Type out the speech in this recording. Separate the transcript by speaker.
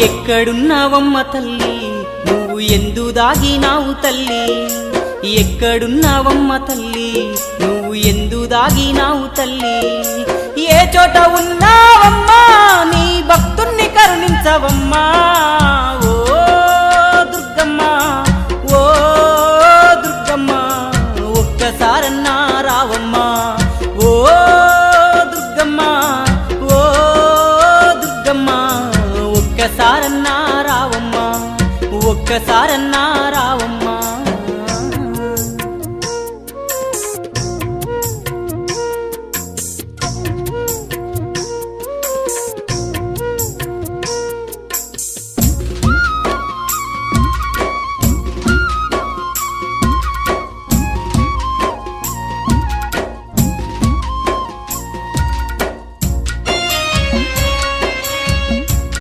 Speaker 1: ఎక్కడున్నావమ్మ తల్లి నువ్వు ఎందు దాగినావు తల్లి ఎక్కడున్నావమ్మ తల్లి నువ్వు ఎందు దాగినావు తల్లి ఏ చోట ఉన్నావమ్మా నీ భక్తుణ్ణి కరుణించవమ్మా ఓ దుర్గమ్మ ఓ దుర్గమ్మ ఒక్కసారన్నా రావమ్మా ఓ దుర్గమ్మ ఓ దుర్గమ్మ ఒక్కసారన్నా రావమ్మా ఒక్కసారన్నా రావమ్మా